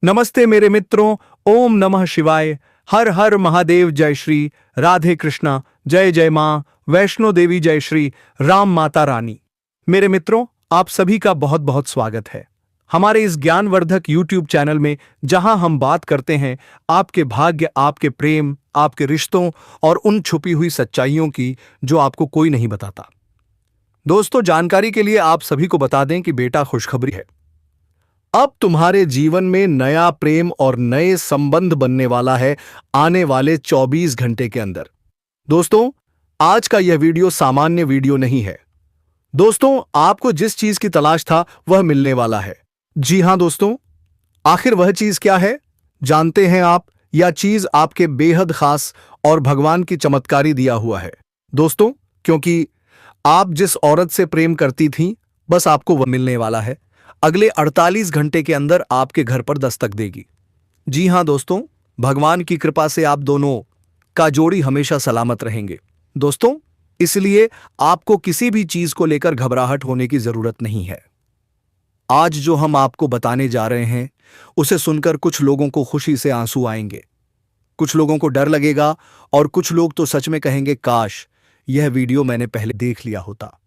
नमस्ते मेरे मित्रों। ओम नमः शिवाय। हर हर महादेव। जय श्री राधे कृष्णा। जय जय मां वैष्णो देवी। जय श्री राम माता रानी। मेरे मित्रों, आप सभी का बहुत बहुत स्वागत है हमारे इस ज्ञानवर्धक यूट्यूब चैनल में, जहां हम बात करते हैं आपके भाग्य, आपके प्रेम, आपके रिश्तों और उन छुपी हुई सच्चाइयों की जो आपको कोई नहीं बताता। दोस्तों, जानकारी के लिए आप सभी को बता दें कि बेटा खुशखबरी है। अब तुम्हारे जीवन में नया प्रेम और नए संबंध बनने वाला है आने वाले 24 घंटे के अंदर। दोस्तों, आज का यह वीडियो सामान्य वीडियो नहीं है। दोस्तों, आपको जिस चीज की तलाश था वह मिलने वाला है। जी हां दोस्तों, आखिर वह चीज क्या है जानते हैं आप? यह चीज आपके बेहद खास और भगवान की चमत्कारी दिया हुआ है दोस्तों, क्योंकि आप जिस औरत से प्रेम करती थीं, बस आपको वह मिलने वाला है। अगले 48 घंटे के अंदर आपके घर पर दस्तक देगी। जी हां दोस्तों, भगवान की कृपा से आप दोनों का जोड़ी हमेशा सलामत रहेंगे। दोस्तों, इसलिए आपको किसी भी चीज को लेकर घबराहट होने की जरूरत नहीं है। आज जो हम आपको बताने जा रहे हैं, उसे सुनकर कुछ लोगों को खुशी से आंसू आएंगे, कुछ लोगों को डर लगेगा और कुछ लोग तो सच में कहेंगे, काश यह वीडियो मैंने पहले देख लिया होता।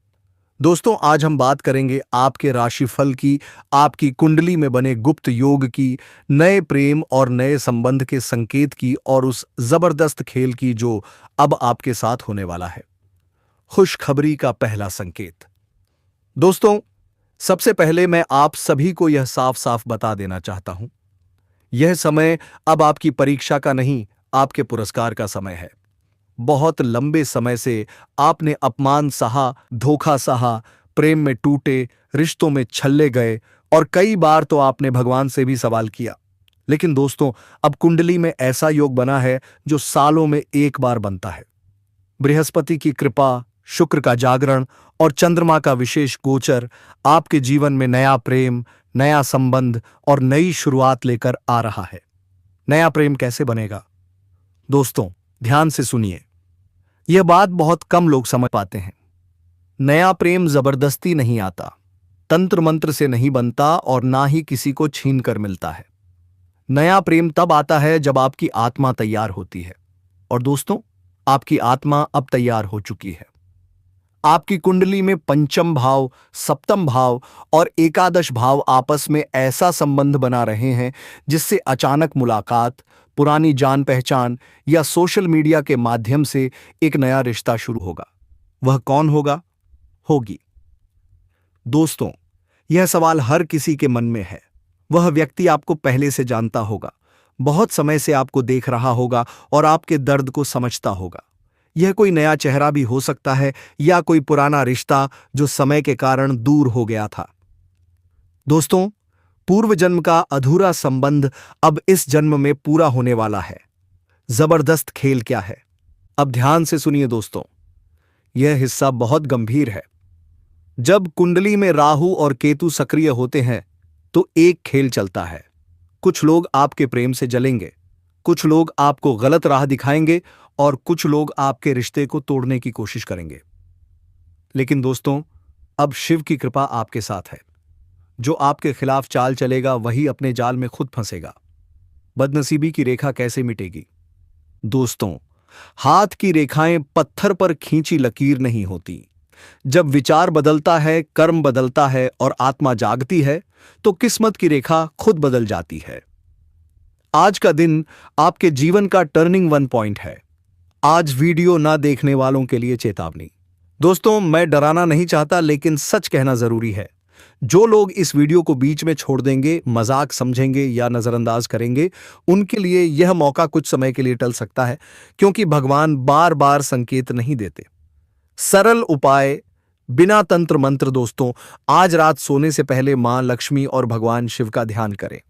दोस्तों, आज हम बात करेंगे आपके राशिफल की, आपकी कुंडली में बने गुप्त योग की, नए प्रेम और नए संबंध के संकेत की और उस जबरदस्त खेल की जो अब आपके साथ होने वाला है। खुशखबरी का पहला संकेत। दोस्तों, सबसे पहले मैं आप सभी को यह साफ साफ बता देना चाहता हूं, यह समय अब आपकी परीक्षा का नहीं, आपके पुरस्कार का समय है। बहुत लंबे समय से आपने अपमान सहा, धोखा सहा, प्रेम में टूटे, रिश्तों में छल्ले गए और कई बार तो आपने भगवान से भी सवाल किया। लेकिन दोस्तों, अब कुंडली में ऐसा योग बना है जो सालों में एक बार बनता है। बृहस्पति की कृपा, शुक्र का जागरण और चंद्रमा का विशेष गोचर आपके जीवन में नया प्रेम, नया संबंध और नई शुरुआत लेकर आ रहा है। नया प्रेम कैसे बनेगा? दोस्तों, ध्यान से सुनिए, यह बात बहुत कम लोग समझ पाते हैं। नया प्रेम जबरदस्ती नहीं आता, तंत्र मंत्र से नहीं बनता और ना ही किसी को छीन कर मिलता है। नया प्रेम तब आता है जब आपकी आत्मा तैयार होती है। और दोस्तों, आपकी आत्मा अब तैयार हो चुकी है। आपकी कुंडली में पंचम भाव, सप्तम भाव और एकादश भाव आपस में ऐसा संबंध बना रहे हैं जिससे अचानक मुलाकात, पुरानी जान पहचान या सोशल मीडिया के माध्यम से एक नया रिश्ता शुरू होगा। वह कौन होगा? होगी। दोस्तों, यह सवाल हर किसी के मन में है। वह व्यक्ति आपको पहले से जानता होगा, बहुत समय से आपको देख रहा होगा और आपके दर्द को समझता होगा। यह कोई नया चेहरा भी हो सकता है या कोई पुराना रिश्ता जो समय के कारण दूर हो गया था। दोस्तों, पूर्व जन्म का अधूरा संबंध अब इस जन्म में पूरा होने वाला है। जबरदस्त खेल क्या है? अब ध्यान से सुनिए दोस्तों, यह हिस्सा बहुत गंभीर है। जब कुंडली में राहु और केतु सक्रिय होते हैं तो एक खेल चलता है। कुछ लोग आपके प्रेम से जलेंगे, कुछ लोग आपको गलत राह दिखाएंगे और कुछ लोग आपके रिश्ते को तोड़ने की कोशिश करेंगे। लेकिन दोस्तों, अब शिव की कृपा आपके साथ है। जो आपके खिलाफ चाल चलेगा वही अपने जाल में खुद फंसेगा। बदनसीबी की रेखा कैसे मिटेगी? दोस्तों, हाथ की रेखाएं पत्थर पर खींची लकीर नहीं होती। जब विचार बदलता है, कर्म बदलता है और आत्मा जागती है तो किस्मत की रेखा खुद बदल जाती है। आज का दिन आपके जीवन का टर्निंग वन पॉइंट है। आज वीडियो ना देखने वालों के लिए चेतावनी। दोस्तों, मैं डराना नहीं चाहता, लेकिन सच कहना जरूरी है। जो लोग इस वीडियो को बीच में छोड़ देंगे, मजाक समझेंगे या नजरअंदाज करेंगे, उनके लिए यह मौका कुछ समय के लिए टल सकता है, क्योंकि भगवान बार बार संकेत नहीं देते। सरल उपाय, बिना तंत्र मंत्र। दोस्तों, आज रात सोने से पहले मां लक्ष्मी और भगवान शिव का ध्यान करें।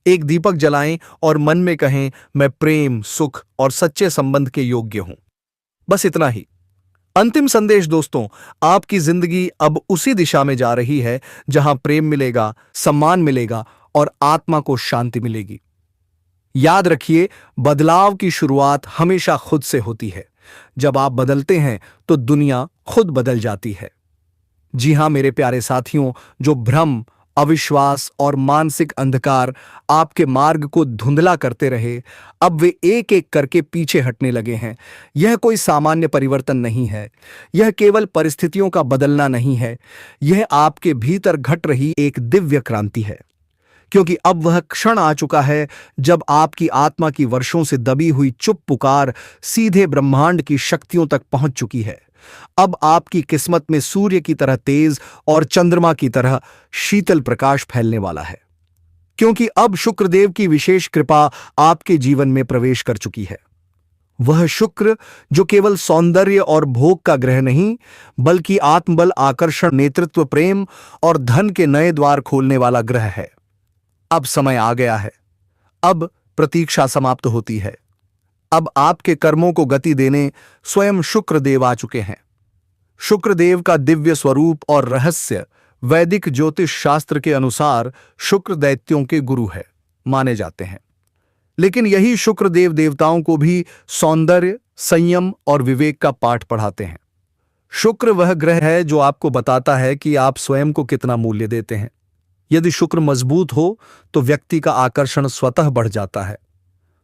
एक दीपक जलाएं और मन में कहें, मैं प्रेम, सुख और सच्चे संबंध के योग्य हूं। बस इतना ही। अंतिम संदेश दोस्तों, आपकी जिंदगी अब उसी दिशा में जा रही है जहां प्रेम मिलेगा, सम्मान मिलेगा और आत्मा को शांति मिलेगी। याद रखिए, बदलाव की शुरुआत हमेशा खुद से होती है। जब आप बदलते हैं तो दुनिया खुद बदल जाती है। जी हां मेरे प्यारे साथियों, जो भ्रम, अविश्वास और मानसिक अंधकार आपके मार्ग को धुंधला करते रहे, अब वे एक एक करके पीछे हटने लगे हैं। यह कोई सामान्य परिवर्तन नहीं है, यह केवल परिस्थितियों का बदलना नहीं है, यह आपके भीतर घट रही एक दिव्य क्रांति है। क्योंकि अब वह क्षण आ चुका है जब आपकी आत्मा की वर्षों से दबी हुई चुप पुकार सीधे ब्रह्मांड की शक्तियों तक पहुंच चुकी है। अब आपकी किस्मत में सूर्य की तरह तेज और चंद्रमा की तरह शीतल प्रकाश फैलने वाला है, क्योंकि अब शुक्रदेव की विशेष कृपा आपके जीवन में प्रवेश कर चुकी है। वह शुक्र जो केवल सौंदर्य और भोग का ग्रह नहीं, बल्कि आत्मबल, आकर्षण, नेतृत्व, प्रेम और धन के नए द्वार खोलने वाला ग्रह है। अब समय आ गया है, अब प्रतीक्षा समाप्त होती है। अब आपके कर्मों को गति देने स्वयं शुक्रदेव आ चुके हैं। शुक्रदेव का दिव्य स्वरूप और रहस्य वैदिक ज्योतिष शास्त्र के अनुसार शुक्र दैत्यों के गुरु है माने जाते हैं, लेकिन यही शुक्रदेव देवताओं को भी सौंदर्य, संयम और विवेक का पाठ पढ़ाते हैं। शुक्र वह ग्रह है जो आपको बताता है कि आप स्वयं को कितना मूल्य देते हैं। यदि शुक्र मजबूत हो तो व्यक्ति का आकर्षण स्वतः बढ़ जाता है,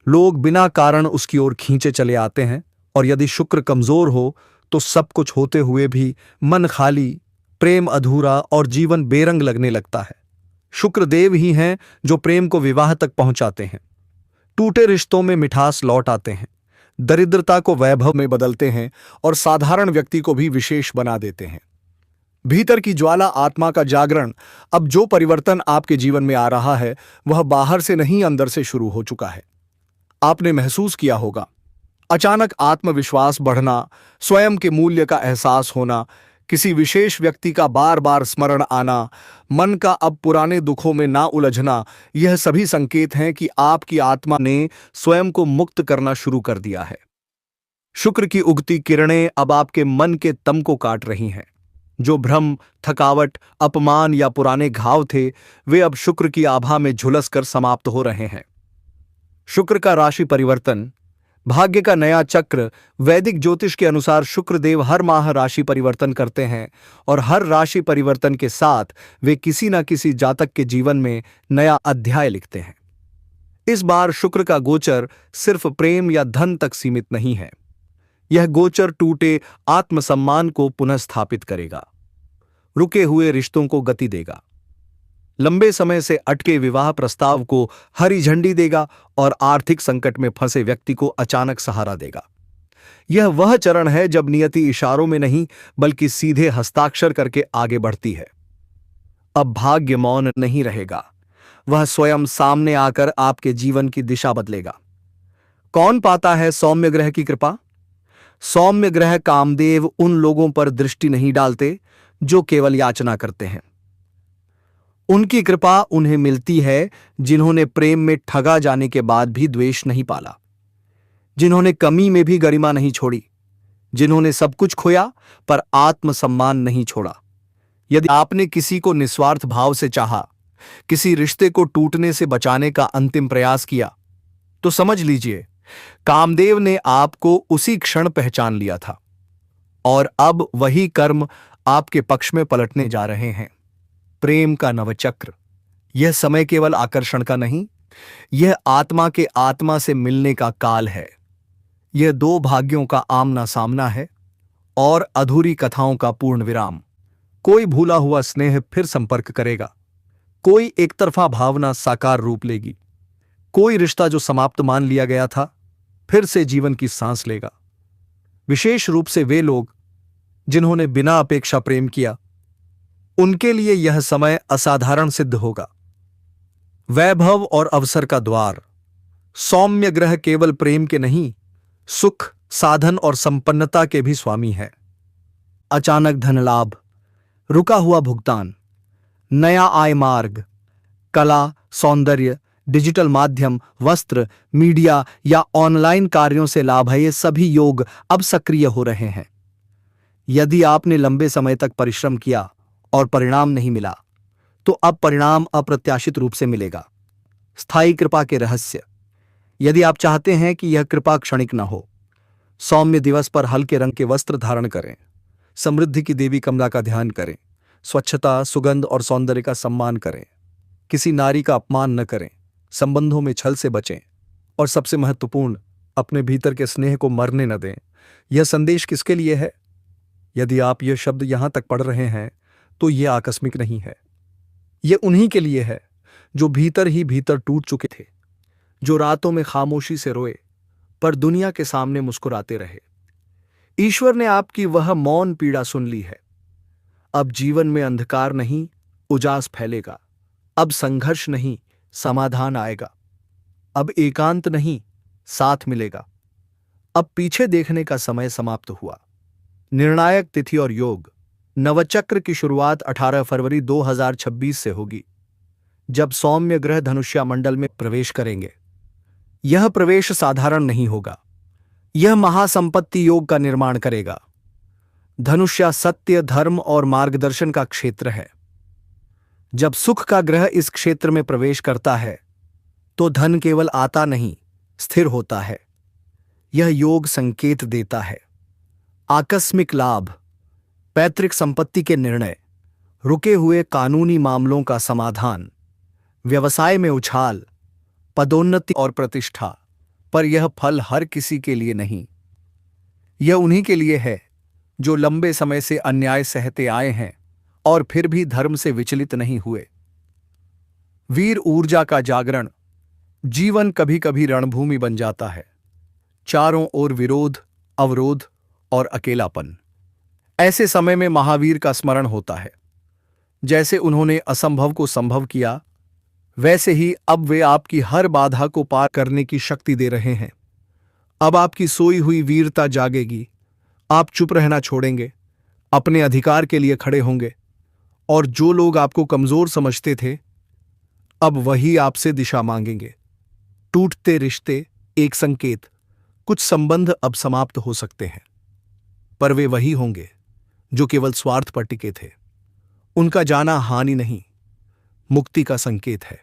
लोग बिना कारण उसकी ओर खींचे चले आते हैं, और यदि शुक्र कमजोर हो तो सब कुछ होते हुए भी मन खाली, प्रेम अधूरा और जीवन बेरंग लगने लगता है। शुक्रदेव ही हैं जो प्रेम को विवाह तक पहुंचाते हैं, टूटे रिश्तों में मिठास लौट आते हैं, दरिद्रता को वैभव में बदलते हैं और साधारण व्यक्ति को भी विशेष बना देते हैं। भीतर की ज्वाला, आत्मा का जागरण, अब जो परिवर्तन आपके जीवन में आ रहा है वह बाहर से नहीं, अंदर से शुरू हो चुका है। आपने महसूस किया होगा, अचानक आत्मविश्वास बढ़ना, स्वयं के मूल्य का एहसास होना, किसी विशेष व्यक्ति का बार बार स्मरण आना, मन का अब पुराने दुखों में ना उलझना, यह सभी संकेत हैं कि आपकी आत्मा ने स्वयं को मुक्त करना शुरू कर दिया है। शुक्र की उगती किरणें अब आपके मन के तम को काट रही हैं। जो भ्रम, थकावट, अपमान या पुराने घाव थे, वे अब शुक्र की आभा में झुलस कर समाप्त हो रहे हैं। शुक्र का राशि परिवर्तन, भाग्य का नया चक्र। वैदिक ज्योतिष के अनुसार शुक्रदेव हर माह राशि परिवर्तन करते हैं, और हर राशि परिवर्तन के साथ वे किसी न किसी जातक के जीवन में नया अध्याय लिखते हैं। इस बार शुक्र का गोचर सिर्फ प्रेम या धन तक सीमित नहीं है, यह गोचर टूटे आत्मसम्मान को पुनः स्थापित करेगा, रुके हुए रिश्तों को गति देगा, लंबे समय से अटके विवाह प्रस्ताव को हरी झंडी देगा और आर्थिक संकट में फंसे व्यक्ति को अचानक सहारा देगा। यह वह चरण है जब नियति इशारों में नहीं बल्कि सीधे हस्ताक्षर करके आगे बढ़ती है। अब भाग्य मौन नहीं रहेगा, वह स्वयं सामने आकर आपके जीवन की दिशा बदलेगा। कौन पाता है सौम्य ग्रह की कृपा? सौम्य ग्रह कामदेव उन लोगों पर दृष्टि नहीं डालते जो केवल याचना करते हैं। उनकी कृपा उन्हें मिलती है जिन्होंने प्रेम में ठगा जाने के बाद भी द्वेष नहीं पाला, जिन्होंने कमी में भी गरिमा नहीं छोड़ी, जिन्होंने सब कुछ खोया पर आत्मसम्मान नहीं छोड़ा। यदि आपने किसी को निस्वार्थ भाव से चाहा, किसी रिश्ते को टूटने से बचाने का अंतिम प्रयास किया, तो समझ लीजिए कामदेव ने आपको उसी क्षण पहचान लिया था, और अब वही कर्म आपके पक्ष में पलटने जा रहे हैं। प्रेम का नवचक्र, यह समय केवल आकर्षण का नहीं, यह आत्मा के आत्मा से मिलने का काल है। यह दो भाग्यों का आमना सामना है और अधूरी कथाओं का पूर्ण विराम। कोई भूला हुआ स्नेह फिर संपर्क करेगा, कोई एकतरफा भावना साकार रूप लेगी, कोई रिश्ता जो समाप्त मान लिया गया था फिर से जीवन की सांस लेगा। विशेष रूप से वे लोग जिन्होंने बिना अपेक्षा प्रेम किया, उनके लिए यह समय असाधारण सिद्ध होगा। वैभव और अवसर का द्वार। सौम्य ग्रह केवल प्रेम के नहीं, सुख, साधन और संपन्नता के भी स्वामी है। अचानक धन लाभ, रुका हुआ भुगतान, नया आय मार्ग, कला, सौंदर्य, डिजिटल माध्यम, वस्त्र, मीडिया या ऑनलाइन कार्यों से लाभ है, ये सभी योग अब सक्रिय हो रहे हैं। यदि आपने लंबे समय तक परिश्रम किया और परिणाम नहीं मिला, तो अब परिणाम अप्रत्याशित रूप से मिलेगा। स्थायी कृपा के रहस्य। यदि आप चाहते हैं कि यह कृपा क्षणिक न हो, सौम्य दिवस पर हल्के रंग के वस्त्र धारण करें, समृद्धि की देवी कमला का ध्यान करें, स्वच्छता, सुगंध और सौंदर्य का सम्मान करें। किसी नारी का अपमान न करें, संबंधों में छल से बचें और सबसे महत्वपूर्ण, अपने भीतर के स्नेह को मरने न दें। यह संदेश किसके लिए है? यदि आप यह शब्द यहां तक पढ़ रहे हैं तो यह आकस्मिक नहीं है। यह उन्हीं के लिए है जो भीतर ही भीतर टूट चुके थे, जो रातों में खामोशी से रोए पर दुनिया के सामने मुस्कुराते रहे। ईश्वर ने आपकी वह मौन पीड़ा सुन ली है। अब जीवन में अंधकार नहीं, उजास फैलेगा। अब संघर्ष नहीं, समाधान आएगा। अब एकांत नहीं, साथ मिलेगा। अब पीछे देखने का समय समाप्त हुआ। निर्णायक तिथि और योग। नवचक्र की शुरुआत 18 फरवरी 2026 से होगी, जब सौम्य ग्रह धनुष्या मंडल में प्रवेश करेंगे। यह प्रवेश साधारण नहीं होगा। यह महासंपत्ति योग का निर्माण करेगा। धनुष्या सत्य, धर्म और मार्गदर्शन का क्षेत्र है। जब सुख का ग्रह इस क्षेत्र में प्रवेश करता है तो धन केवल आता नहीं, स्थिर होता है। यह योग संकेत देता है आकस्मिक लाभ, पैतृक संपत्ति के निर्णय, रुके हुए कानूनी मामलों का समाधान, व्यवसाय में उछाल, पदोन्नति और प्रतिष्ठा। पर यह फल हर किसी के लिए नहीं। यह उन्हीं के लिए है जो लंबे समय से अन्याय सहते आए हैं और फिर भी धर्म से विचलित नहीं हुए। वीर ऊर्जा का जागरण। जीवन कभी कभी रणभूमि बन जाता है। चारों ओर विरोध, अवरोध और अकेलापन। ऐसे समय में महावीर का स्मरण होता है। जैसे उन्होंने असंभव को संभव किया, वैसे ही अब वे आपकी हर बाधा को पार करने की शक्ति दे रहे हैं। अब आपकी सोई हुई वीरता जागेगी। आप चुप रहना छोड़ेंगे, अपने अधिकार के लिए खड़े होंगे और जो लोग आपको कमजोर समझते थे, अब वही आपसे दिशा मांगेंगे। टूटते रिश्ते एक संकेत। कुछ संबंध अब समाप्त हो सकते हैं, पर वे वही होंगे जो केवल स्वार्थ पर टिके थे। उनका जाना हानि नहीं, मुक्ति का संकेत है।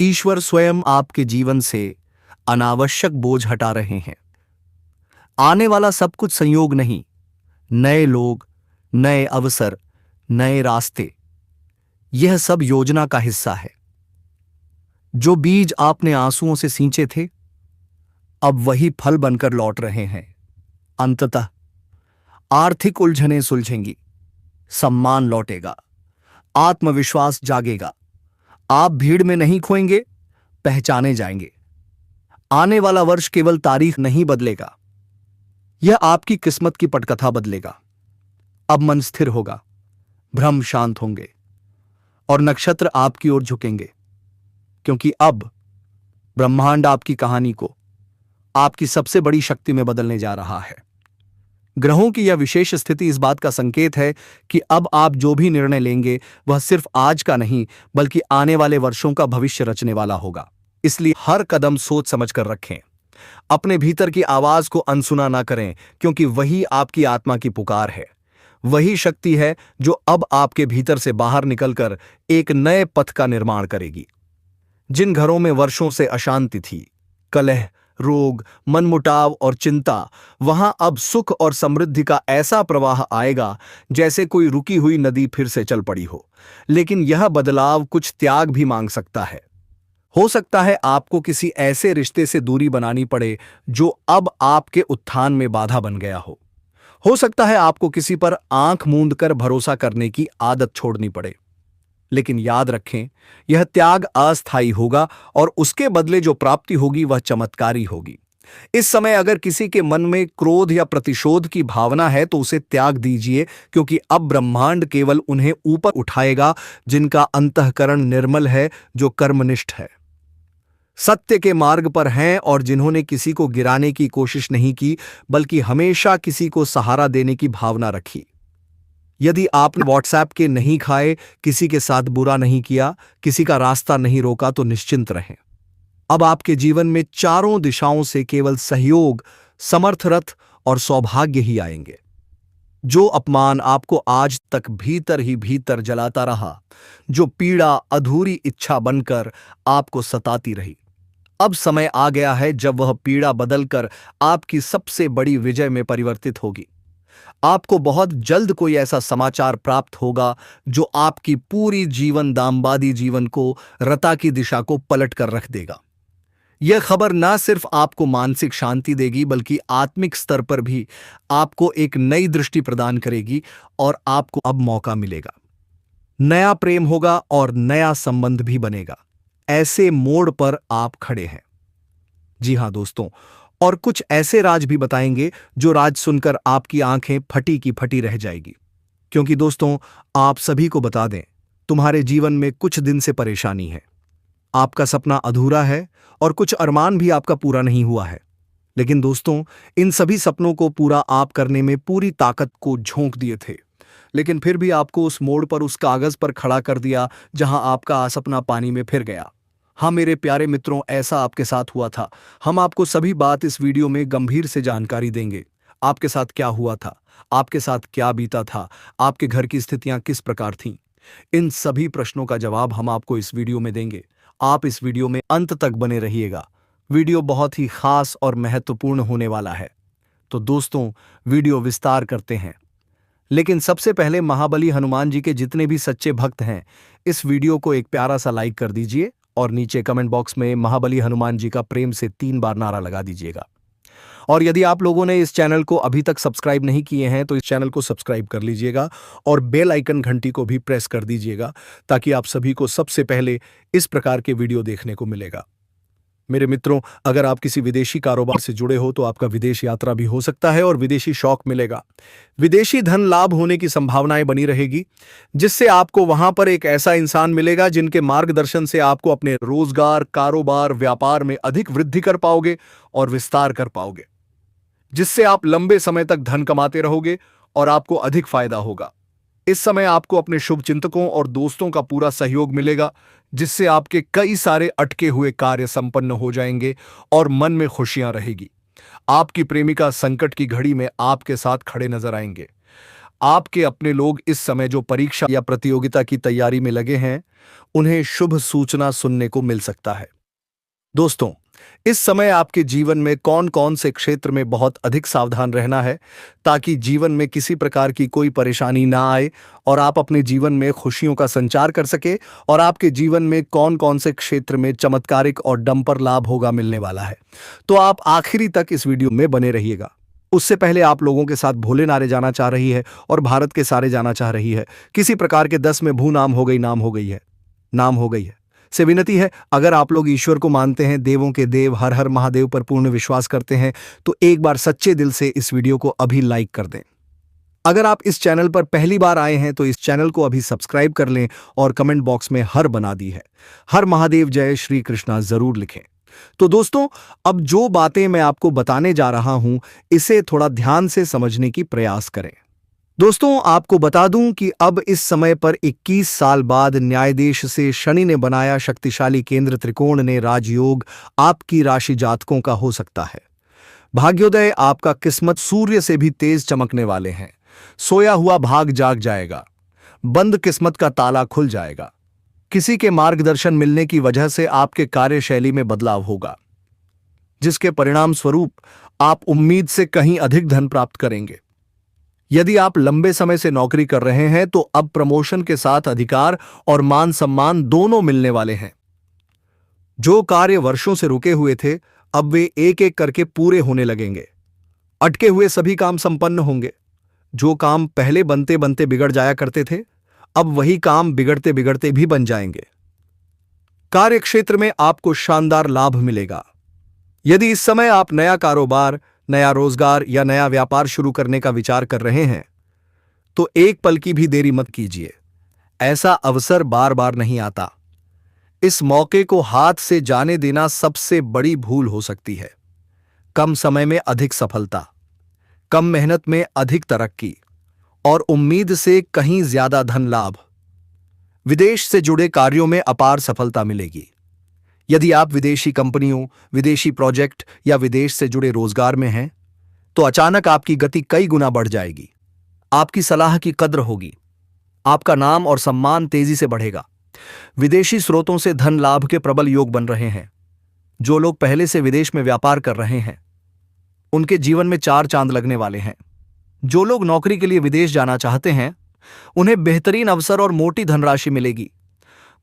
ईश्वर स्वयं आपके जीवन से अनावश्यक बोझ हटा रहे हैं। आने वाला सब कुछ संयोग नहीं, नए लोग, नए अवसर, नए रास्ते, यह सब योजना का हिस्सा है। जो बीज आपने आंसुओं से सींचे थे, अब वही फल बनकर लौट रहे हैं। अंततः आर्थिक उलझनें सुलझेंगी, सम्मान लौटेगा, आत्मविश्वास जागेगा। आप भीड़ में नहीं खोएंगे, पहचाने जाएंगे। आने वाला वर्ष केवल तारीख नहीं बदलेगा, यह आपकी किस्मत की पटकथा बदलेगा। अब मन स्थिर होगा, भ्रम शांत होंगे और नक्षत्र आपकी ओर झुकेंगे, क्योंकि अब ब्रह्मांड आपकी कहानी को आपकी सबसे बड़ी शक्ति में बदलने जा रहा है। ग्रहों की यह विशेष स्थिति इस बात का संकेत है कि अब आप जो भी निर्णय लेंगे वह सिर्फ आज का नहीं, बल्कि आने वाले वर्षों का भविष्य रचने वाला होगा। इसलिए हर कदम सोच समझ कर रखें। अपने भीतर की आवाज को अनसुना ना करें, क्योंकि वही आपकी आत्मा की पुकार है। वही शक्ति है जो अब आपके भीतर से बाहर निकलकर एक नए पथ का निर्माण करेगी। जिन घरों में वर्षों से अशांति थी, कलह, रोग, मनमुटाव और चिंता, वहां अब सुख और समृद्धि का ऐसा प्रवाह आएगा जैसे कोई रुकी हुई नदी फिर से चल पड़ी हो। लेकिन यह बदलाव कुछ त्याग भी मांग सकता है। हो सकता है आपको किसी ऐसे रिश्ते से दूरी बनानी पड़े जो अब आपके उत्थान में बाधा बन गया हो। हो सकता है आपको किसी पर आंख मूंद कर भरोसा करने की आदत छोड़नी पड़े। लेकिन याद रखें, यह त्याग अस्थायी होगा और उसके बदले जो प्राप्ति होगी वह चमत्कारी होगी। इस समय अगर किसी के मन में क्रोध या प्रतिशोध की भावना है तो उसे त्याग दीजिए, क्योंकि अब ब्रह्मांड केवल उन्हें ऊपर उठाएगा जिनका अंतःकरण निर्मल है, जो कर्मनिष्ठ है, सत्य के मार्ग पर हैं और जिन्होंने किसी को गिराने की कोशिश नहीं की, बल्कि हमेशा किसी को सहारा देने की भावना रखी। यदि आपने व्हाट्सएप के नहीं खाए, किसी के साथ बुरा नहीं किया, किसी का रास्ता नहीं रोका, तो निश्चिंत रहें। अब आपके जीवन में चारों दिशाओं से केवल सहयोग, समर्थ रथ और सौभाग्य ही आएंगे। जो अपमान आपको आज तक भीतर ही भीतर जलाता रहा, जो पीड़ा अधूरी इच्छा बनकर आपको सताती रही, अब समय आ गया है जब वह पीड़ा बदलकर आपकी सबसे बड़ी विजय में परिवर्तित होगी। आपको बहुत जल्द कोई ऐसा समाचार प्राप्त होगा जो आपकी पूरी जीवन दाम्बादी जीवन को रता की दिशा को पलट कर रख देगा। यह खबर ना सिर्फ आपको मानसिक शांति देगी बल्कि आत्मिक स्तर पर भी आपको एक नई दृष्टि प्रदान करेगी और आपको अब मौका मिलेगा। नया प्रेम होगा और नया संबंध भी बनेगा। ऐसे मोड़ पर आप खड़े हैं। जी हां दोस्तों, और कुछ ऐसे राज भी बताएंगे जो राज सुनकर आपकी आंखें फटी की फटी रह जाएगी। क्योंकि दोस्तों, आप सभी को बता दें, तुम्हारे जीवन में कुछ दिन से परेशानी है। आपका सपना अधूरा है और कुछ अरमान भी आपका पूरा नहीं हुआ है। लेकिन दोस्तों, इन सभी सपनों को पूरा आप करने में पूरी ताकत को झोंक दिए थे, लेकिन फिर भी आपको उस मोड़ पर उस कागज पर खड़ा कर दिया जहां आपका सपना पानी में फिर गया। हाँ मेरे प्यारे मित्रों, ऐसा आपके साथ हुआ था। हम आपको सभी बात इस वीडियो में गंभीर से जानकारी देंगे। आपके साथ क्या हुआ था, आपके साथ क्या बीता था, आपके घर की स्थितियां किस प्रकार थीं, इन सभी प्रश्नों का जवाब हम आपको इस वीडियो में देंगे। आप इस वीडियो में अंत तक बने रहिएगा। वीडियो बहुत ही खास और महत्वपूर्ण होने वाला है। तो दोस्तों, वीडियो विस्तार करते हैं। लेकिन सबसे पहले महाबली हनुमान जी के जितने भी सच्चे भक्त हैं, इस वीडियो को एक प्यारा सा लाइक कर दीजिए और नीचे कमेंट बॉक्स में महाबली हनुमान जी का प्रेम से 3 बार नारा लगा दीजिएगा। और यदि आप लोगों ने इस चैनल को अभी तक सब्सक्राइब नहीं किए हैं तो इस चैनल को सब्सक्राइब कर लीजिएगा और बेल आइकन घंटी को भी प्रेस कर दीजिएगा, ताकि आप सभी को सबसे पहले इस प्रकार के वीडियो देखने को मिलेगा। मेरे मित्रों, अगर आप किसी विदेशी कारोबार से जुड़े हो तो आपका विदेश यात्रा भी हो सकता है और विदेशी शौक मिलेगा। विदेशी धन लाभ होने की संभावनाएं बनी रहेगी, जिससे आपको वहां पर एक ऐसा इंसान मिलेगा जिनके मार्गदर्शन से आपको अपने रोजगार, कारोबार, व्यापार में अधिक वृद्धि कर पाओगे और विस्तार कर पाओगे, जिससे आप लंबे समय तक धन कमाते रहोगे और आपको अधिक फायदा होगा। इस समय आपको अपने शुभ चिंतकों और दोस्तों का पूरा सहयोग मिलेगा, जिससे आपके कई सारे अटके हुए कार्य संपन्न हो जाएंगे और मन में खुशियां रहेगी। आपकी प्रेमिका संकट की घड़ी में आपके साथ खड़े नजर आएंगे। आपके अपने लोग इस समय जो परीक्षा या प्रतियोगिता की तैयारी में लगे हैं, उन्हें शुभ सूचना सुनने को मिल सकता है। दोस्तों, इस समय आपके जीवन में कौन कौन से क्षेत्र में बहुत अधिक सावधान रहना है, ताकि जीवन में किसी प्रकार की कोई परेशानी ना आए और आप अपने जीवन में खुशियों का संचार कर सके, और आपके जीवन में कौन कौन से क्षेत्र में चमत्कारिक और डंपर लाभ होगा मिलने वाला है, तो आप आखिरी तक इस वीडियो में बने रहिएगा। उससे पहले आप लोगों के साथ भोले नारे जाना चाह रही है और भारत के सारे जाना चाह रही है। किसी प्रकार के 10 में भू नाम हो गई, नाम हो गई है, नाम हो गई है से विनती है, अगर आप लोग ईश्वर को मानते हैं, देवों के देव हर हर महादेव पर पूर्ण विश्वास करते हैं, तो एक बार सच्चे दिल से इस वीडियो को अभी लाइक कर दें। अगर आप इस चैनल पर पहली बार आए हैं तो इस चैनल को अभी सब्सक्राइब कर लें और कमेंट बॉक्स में हर बना दी है, हर महादेव जय श्री कृष्णा जरूर लिखें। तो दोस्तों, अब जो बातें मैं आपको बताने जा रहा हूं, इसे थोड़ा ध्यान से समझने की प्रयास करें। दोस्तों, आपको बता दूं कि अब इस समय पर 21 साल बाद न्यायाधीश से शनि ने बनाया शक्तिशाली केंद्र त्रिकोण ने राजयोग आपकी राशि जातकों का हो सकता है। भाग्योदय आपका किस्मत सूर्य से भी तेज चमकने वाले हैं। सोया हुआ भाग जाग जाएगा, बंद किस्मत का ताला खुल जाएगा। किसी के मार्गदर्शन मिलने की वजह से आपके कार्यशैली में बदलाव होगा, जिसके परिणाम स्वरूप आप उम्मीद से कहीं अधिक धन प्राप्त करेंगे। यदि आप लंबे समय से नौकरी कर रहे हैं तो अब प्रमोशन के साथ अधिकार और मान सम्मान दोनों मिलने वाले हैं। जो कार्य वर्षों से रुके हुए थे, अब वे एक एक करके पूरे होने लगेंगे। अटके हुए सभी काम संपन्न होंगे। जो काम पहले बनते बनते बिगड़ जाया करते थे, अब वही काम बिगड़ते बिगड़ते भी बन जाएंगे। कार्य क्षेत्र में आपको शानदार लाभ मिलेगा। यदि इस समय आप नया कारोबार, नया रोजगार या नया व्यापार शुरू करने का विचार कर रहे हैं, तो एक पल की भी देरी मत कीजिए। ऐसा अवसर बार बार नहीं आता। इस मौके को हाथ से जाने देना सबसे बड़ी भूल हो सकती है। कम समय में अधिक सफलता, कम मेहनत में अधिक तरक्की और उम्मीद से कहीं ज्यादा धन लाभ। विदेश से जुड़े कार्यों में अपार सफलता मिलेगी। यदि आप विदेशी कंपनियों, विदेशी प्रोजेक्ट या विदेश से जुड़े रोजगार में हैं, तो अचानक आपकी गति कई गुना बढ़ जाएगी। आपकी सलाह की कद्र होगी। आपका नाम और सम्मान तेजी से बढ़ेगा। विदेशी स्रोतों से धन लाभ के प्रबल योग बन रहे हैं। जो लोग पहले से विदेश में व्यापार कर रहे हैं, उनके जीवन में 4 चांद लगने वाले हैं। जो लोग नौकरी के लिए विदेश जाना चाहते हैं उन्हें बेहतरीन अवसर और मोटी धनराशि मिलेगी।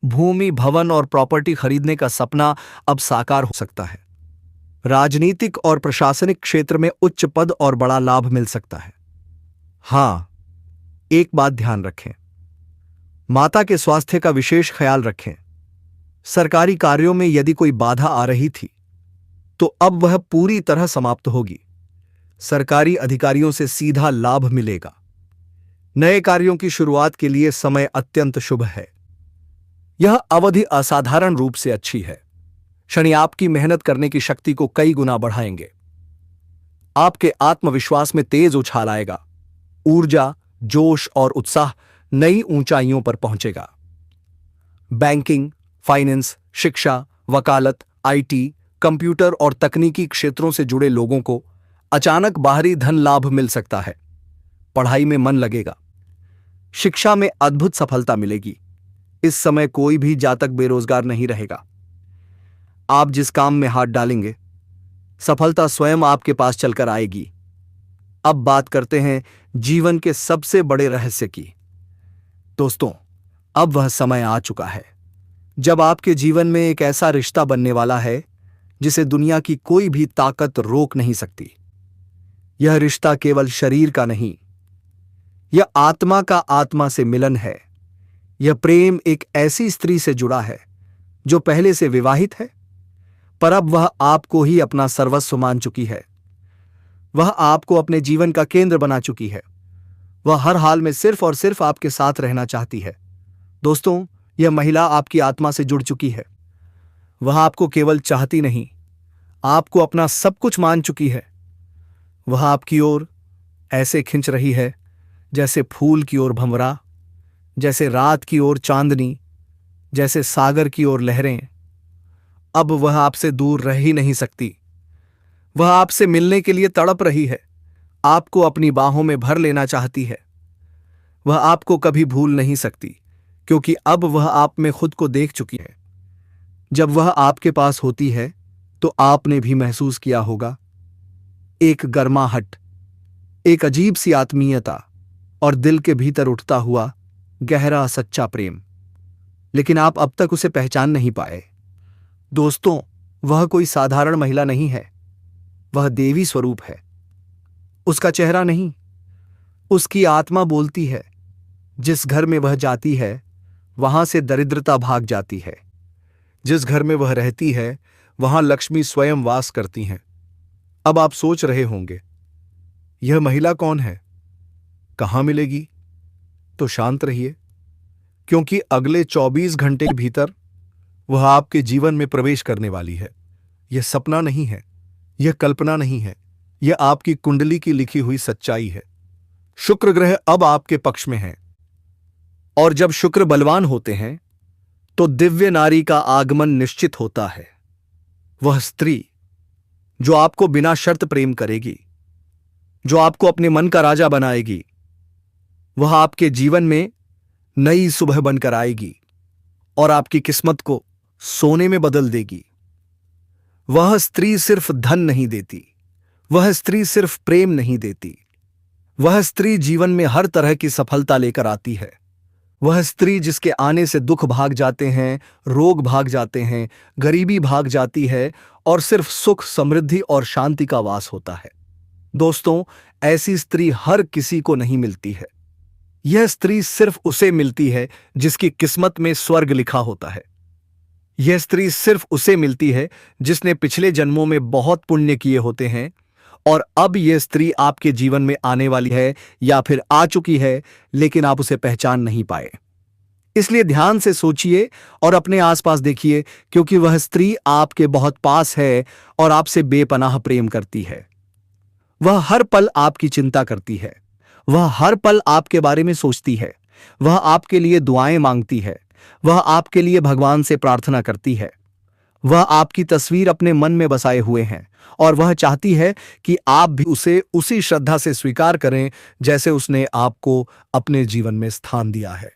भूमि, भवन और प्रॉपर्टी खरीदने का सपना अब साकार हो सकता है। राजनीतिक और प्रशासनिक क्षेत्र में उच्च पद और बड़ा लाभ मिल सकता है। हां, एक बात ध्यान रखें, माता के स्वास्थ्य का विशेष ख्याल रखें। सरकारी कार्यों में यदि कोई बाधा आ रही थी तो अब वह पूरी तरह समाप्त होगी। सरकारी अधिकारियों से सीधा लाभ मिलेगा। नए कार्यों की शुरुआत के लिए समय अत्यंत शुभ है। यह अवधि असाधारण रूप से अच्छी है। शनि आपकी मेहनत करने की शक्ति को कई गुना बढ़ाएंगे। आपके आत्मविश्वास में तेज उछाल आएगा। ऊर्जा, जोश और उत्साह नई ऊंचाइयों पर पहुंचेगा। बैंकिंग, फाइनेंस, शिक्षा, वकालत, आईटी, कंप्यूटर और तकनीकी क्षेत्रों से जुड़े लोगों को अचानक बाहरी धन लाभ मिल सकता है। पढ़ाई में मन लगेगा। शिक्षा में अद्भुत सफलता मिलेगी। इस समय कोई भी जातक बेरोजगार नहीं रहेगा। आप जिस काम में हाथ डालेंगे सफलता स्वयं आपके पास चलकर आएगी। अब बात करते हैं जीवन के सबसे बड़े रहस्य की। दोस्तों, अब वह समय आ चुका है जब आपके जीवन में एक ऐसा रिश्ता बनने वाला है जिसे दुनिया की कोई भी ताकत रोक नहीं सकती। यह रिश्ता केवल शरीर का नहीं, यह आत्मा का आत्मा से मिलन है। यह प्रेम एक ऐसी स्त्री से जुड़ा है जो पहले से विवाहित है, पर अब वह आपको ही अपना सर्वस्व मान चुकी है। वह आपको अपने जीवन का केंद्र बना चुकी है। वह हर हाल में सिर्फ और सिर्फ आपके साथ रहना चाहती है। दोस्तों, यह महिला आपकी आत्मा से जुड़ चुकी है। वह आपको केवल चाहती नहीं, आपको अपना सब कुछ मान चुकी है। वह आपकी ओर ऐसे खिंच रही है जैसे फूल की ओर भंवरा, जैसे रात की ओर चांदनी, जैसे सागर की ओर लहरें। अब वह आपसे दूर रह ही नहीं सकती। वह आपसे मिलने के लिए तड़प रही है, आपको अपनी बाहों में भर लेना चाहती है। वह आपको कभी भूल नहीं सकती क्योंकि अब वह आप में खुद को देख चुकी है। जब वह आपके पास होती है तो आपने भी महसूस किया होगा एक गर्माहट, एक अजीब सी आत्मीयता और दिल के भीतर उठता हुआ गहरा सच्चा प्रेम। लेकिन आप अब तक उसे पहचान नहीं पाए। दोस्तों, वह कोई साधारण महिला नहीं है, वह देवी स्वरूप है। उसका चेहरा नहीं, उसकी आत्मा बोलती है। जिस घर में वह जाती है वहां से दरिद्रता भाग जाती है। जिस घर में वह रहती है वहां लक्ष्मी स्वयं वास करती हैं। अब आप सोच रहे होंगे, यह महिला कौन है, कहां मिलेगी? तो शांत रहिए, क्योंकि अगले 24 घंटे के भीतर वह आपके जीवन में प्रवेश करने वाली है। यह सपना नहीं है, यह कल्पना नहीं है, यह आपकी कुंडली की लिखी हुई सच्चाई है। शुक्र ग्रह अब आपके पक्ष में है, और जब शुक्र बलवान होते हैं तो दिव्य नारी का आगमन निश्चित होता है। वह स्त्री जो आपको बिना शर्त प्रेम करेगी, जो आपको अपने मन का राजा बनाएगी, वह आपके जीवन में नई सुबह बनकर आएगी और आपकी किस्मत को सोने में बदल देगी। वह स्त्री सिर्फ धन नहीं देती, वह स्त्री सिर्फ प्रेम नहीं देती, वह स्त्री जीवन में हर तरह की सफलता लेकर आती है। वह स्त्री जिसके आने से दुख भाग जाते हैं, रोग भाग जाते हैं, गरीबी भाग जाती है और सिर्फ सुख, समृद्धि और शांति का वास होता है। दोस्तों, ऐसी स्त्री हर किसी को नहीं मिलती है। यह स्त्री सिर्फ उसे मिलती है जिसकी किस्मत में स्वर्ग लिखा होता है। यह स्त्री सिर्फ उसे मिलती है जिसने पिछले जन्मों में बहुत पुण्य किए होते हैं और अब यह स्त्री आपके जीवन में आने वाली है या फिर आ चुकी है, लेकिन आप उसे पहचान नहीं पाए। इसलिए ध्यान से सोचिए और अपने आसपास देखिए, क्योंकि वह स्त्री आपके बहुत पास है और आपसे बेपनाह प्रेम करती है। वह हर पल आपकी चिंता करती है, वह हर पल आपके बारे में सोचती है, वह आपके लिए दुआएं मांगती है, वह आपके लिए भगवान से प्रार्थना करती है। वह आपकी तस्वीर अपने मन में बसाए हुए हैं और वह चाहती है कि आप भी उसे उसी श्रद्धा से स्वीकार करें जैसे उसने आपको अपने जीवन में स्थान दिया है।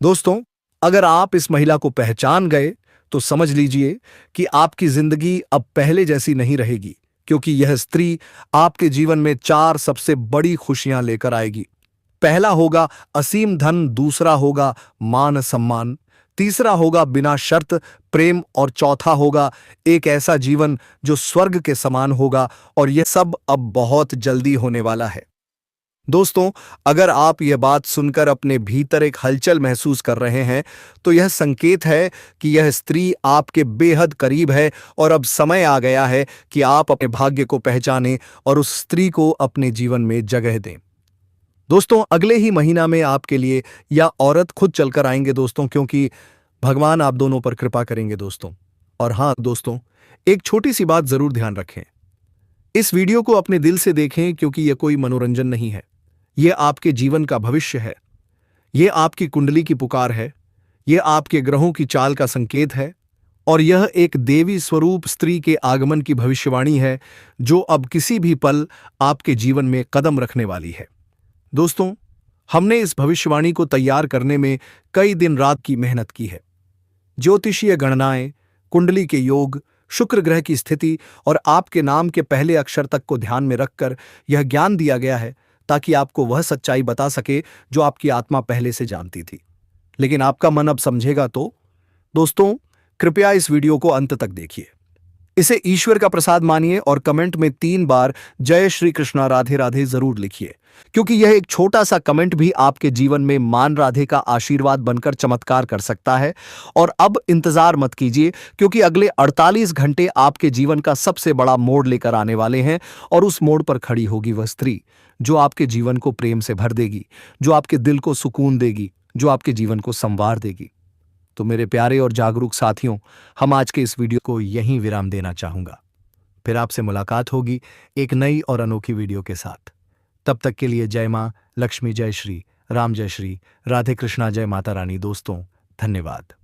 दोस्तों, अगर आप इस महिला को पहचान गए तो समझ लीजिए कि आपकी जिंदगी अब पहले जैसी नहीं रहेगी, क्योंकि यह स्त्री आपके जीवन में 4 सबसे बड़ी खुशियां लेकर आएगी। पहला होगा असीम धन, दूसरा होगा मान सम्मान, तीसरा होगा बिना शर्त प्रेम और चौथा होगा एक ऐसा जीवन जो स्वर्ग के समान होगा। और यह सब अब बहुत जल्दी होने वाला है। दोस्तों, अगर आप यह बात सुनकर अपने भीतर एक हलचल महसूस कर रहे हैं तो यह संकेत है कि यह स्त्री आपके बेहद करीब है और अब समय आ गया है कि आप अपने भाग्य को पहचानें और उस स्त्री को अपने जीवन में जगह दें। दोस्तों, अगले ही महीना में आपके लिए यह औरत खुद चलकर आएंगे दोस्तों, क्योंकि भगवान आप दोनों पर कृपा करेंगे दोस्तों। और हाँ दोस्तों, एक छोटी सी बात जरूर ध्यान रखें, इस वीडियो को अपने दिल से देखें, क्योंकि यह कोई मनोरंजन नहीं है। यह आपके जीवन का भविष्य है, यह आपकी कुंडली की पुकार है, यह आपके ग्रहों की चाल का संकेत है और यह एक देवी स्वरूप स्त्री के आगमन की भविष्यवाणी है जो अब किसी भी पल आपके जीवन में कदम रखने वाली है। दोस्तों, हमने इस भविष्यवाणी को तैयार करने में कई दिन रात की मेहनत की है। ज्योतिषीय गणनाएं, कुंडली के योग, शुक्र ग्रह की स्थिति और आपके नाम के पहले अक्षर तक को ध्यान में रखकर यह ज्ञान दिया गया है ताकि आपको वह सच्चाई बता सके जो आपकी आत्मा पहले से जानती थी। लेकिन आपका मन अब समझेगा तो दोस्तों, कृपया इस वीडियो को अंत तक देखिए, इसे ईश्वर का प्रसाद मानिए और कमेंट में 3 बार जय श्री कृष्णा राधे राधे जरूर लिखिए, क्योंकि यह एक छोटा सा कमेंट भी आपके जीवन में मान राधे का आशीर्वाद बनकर चमत्कार कर सकता है। और अब इंतजार मत कीजिए, क्योंकि अगले 48 घंटे आपके जीवन का सबसे बड़ा मोड़ लेकर आने वाले हैं और उस मोड़ पर खड़ी होगी वह स्त्री जो आपके जीवन को प्रेम से भर देगी, जो आपके दिल को सुकून देगी, जो आपके जीवन को संवार देगी। तो मेरे प्यारे और जागरूक साथियों, हम आज के इस वीडियो को यहीं विराम देना चाहूंगा। फिर आपसे मुलाकात होगी एक नई और अनोखी वीडियो के साथ। तब तक के लिए जय मां लक्ष्मी, जय श्री राम, जय श्री राधे कृष्णा, जय माता रानी। दोस्तों, धन्यवाद।